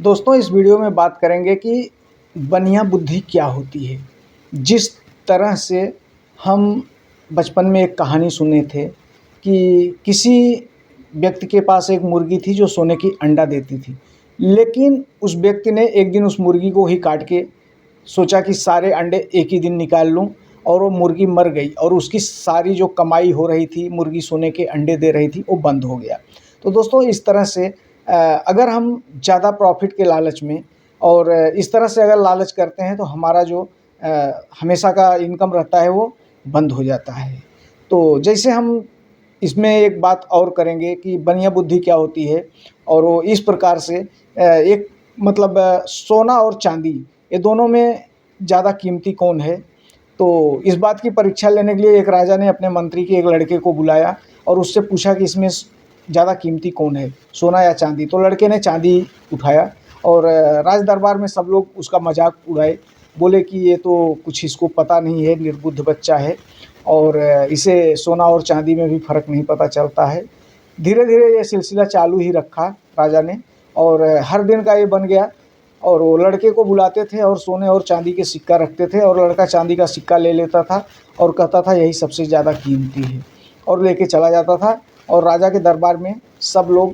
दोस्तों इस वीडियो में बात करेंगे कि बनिया बुद्धि क्या होती है। जिस तरह से हम बचपन में एक कहानी सुने थे कि किसी व्यक्ति के पास एक मुर्गी थी जो सोने की अंडा देती थी, लेकिन उस व्यक्ति ने एक दिन उस मुर्गी को ही काट के सोचा कि सारे अंडे एक ही दिन निकाल लूं, और वो मुर्गी मर गई और उसकी सारी जो कमाई हो रही थी, मुर्गी सोने के अंडे दे रही थी, वो बंद हो गया। तो दोस्तों इस तरह से अगर हम ज़्यादा प्रॉफिट के लालच में और इस तरह से अगर लालच करते हैं तो हमारा जो हमेशा का इनकम रहता है वो बंद हो जाता है। तो जैसे हम इसमें एक बात और करेंगे कि बनिया बुद्धि क्या होती है, और वो इस प्रकार से एक मतलब सोना और चांदी ये दोनों में ज़्यादा कीमती कौन है। तो इस बात की परीक्षा लेने के लिए एक राजा ने अपने मंत्री के एक लड़के को बुलाया और उससे पूछा कि इसमें ज़्यादा कीमती कौन है, सोना या चांदी। तो लड़के ने चांदी उठाया और राज दरबार में सब लोग उसका मजाक उड़ाए, बोले कि ये तो कुछ इसको पता नहीं है, निर्बुद्ध बच्चा है और इसे सोना और चांदी में भी फ़र्क नहीं पता चलता है। धीरे धीरे ये सिलसिला चालू ही रखा राजा ने, और हर दिन का ये बन गया। और वो लड़के को बुलाते थे और सोने और चांदी के सिक्का रखते थे, और लड़का चांदी का सिक्का ले लेता था और कहता था यही सबसे ज़्यादा कीमती है, और लेके चला जाता था। और राजा के दरबार में सब लोग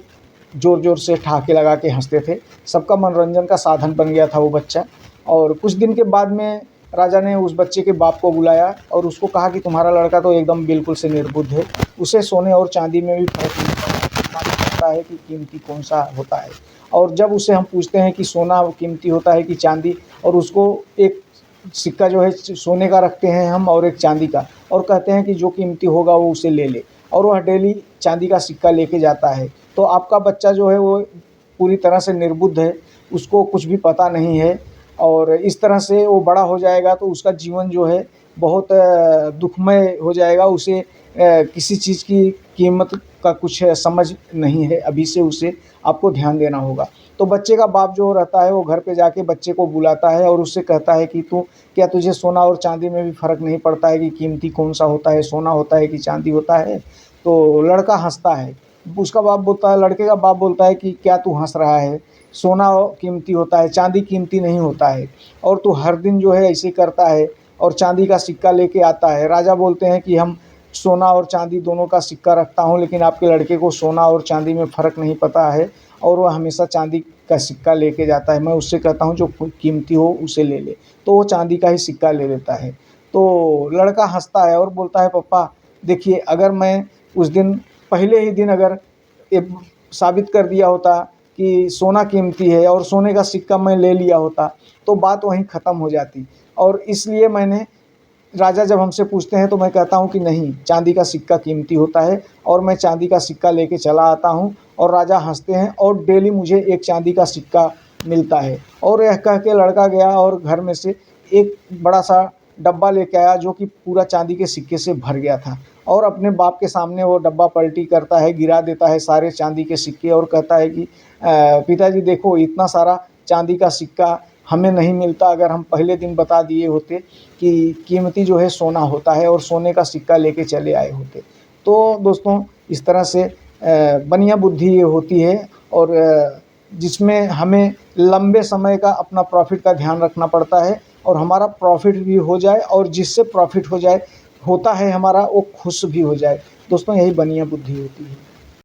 ज़ोर ज़ोर से ठहाके लगा के हंसते थे। सबका मनोरंजन का साधन बन गया था वो बच्चा। और कुछ दिन के बाद में राजा ने उस बच्चे के बाप को बुलाया और उसको कहा कि तुम्हारा लड़का तो एकदम बिल्कुल से निर्बुद्ध है, उसे सोने और चांदी में भी फर्क नहीं पता है कि कीमती कौन सा होता है। और जब उसे हम पूछते हैं कि सोना कीमती होता है कि चांदी, और उसको एक सिक्का जो है सोने का रखते हैं हम और एक चांदी का, और कहते हैं कि जो कीमती होगा वो उसे ले ले, और वह डेली चांदी का सिक्का लेके जाता है। तो आपका बच्चा जो है वो पूरी तरह से निर्बुद्ध है, उसको कुछ भी पता नहीं है, और इस तरह से वो बड़ा हो जाएगा तो उसका जीवन जो है बहुत दुखमय हो जाएगा। उसे किसी चीज़ की कीमत का कुछ समझ नहीं है। अभी से उसे आपको ध्यान देना होगा। तो बच्चे का बाप जो रहता है वो घर पे जाके बच्चे को बुलाता है और उससे कहता है कि क्या तुझे सोना और चांदी में भी फ़र्क नहीं पड़ता है कि कीमती कौन सा होता है, सोना होता है कि चांदी होता है। तो लड़का हंसता है। उसका बाप बोलता है, लड़के का बाप बोलता है कि क्या तू हंस रहा है, सोना कीमती होता है, चांदी कीमती नहीं होता है, और तू हर दिन जो है ऐसे करता है और चांदी का सिक्का लेके आता है। राजा बोलते हैं कि हम सोना और चांदी दोनों का सिक्का रखता हूँ, लेकिन आपके लड़के को सोना और चांदी में फ़र्क नहीं पता है और वह हमेशा चांदी का सिक्का लेके जाता है। मैं उससे कहता हूँ जो कीमती हो उसे ले ले, तो वो चांदी का ही सिक्का ले लेता है। तो लड़का हंसता है और बोलता है, पापा देखिए, अगर मैं उस दिन पहले ही दिन अगर ये साबित कर दिया होता कि सोना कीमती है और सोने का सिक्का मैं ले लिया होता तो बात वहीं ख़त्म हो जाती। और इसलिए मैंने, राजा जब हमसे पूछते हैं तो मैं कहता हूँ कि नहीं, चांदी का सिक्का कीमती होता है, और मैं चांदी का सिक्का लेके चला आता हूँ। और राजा हंसते हैं और डेली मुझे एक चांदी का सिक्का मिलता है। और यह कह के लड़का गया और घर में से एक बड़ा सा डब्बा लेके आया जो कि पूरा चांदी के सिक्के से भर गया था, और अपने बाप के सामने वो डब्बा पलटी करता है, गिरा देता है सारे चांदी के सिक्के, और कहता है कि पिताजी देखो, इतना सारा चांदी का सिक्का हमें नहीं मिलता अगर हम पहले दिन बता दिए होते कि कीमती जो है सोना होता है और सोने का सिक्का लेके चले आए होते। तो दोस्तों इस तरह से बनिया बुद्धि ये होती है, और जिसमें हमें लंबे समय का अपना प्रॉफिट का ध्यान रखना पड़ता है, और हमारा प्रॉफिट भी हो जाए और जिससे प्रॉफिट हो जाए होता है हमारा, वो खुश भी हो जाए। दोस्तों यही बनिया बुद्धि होती है।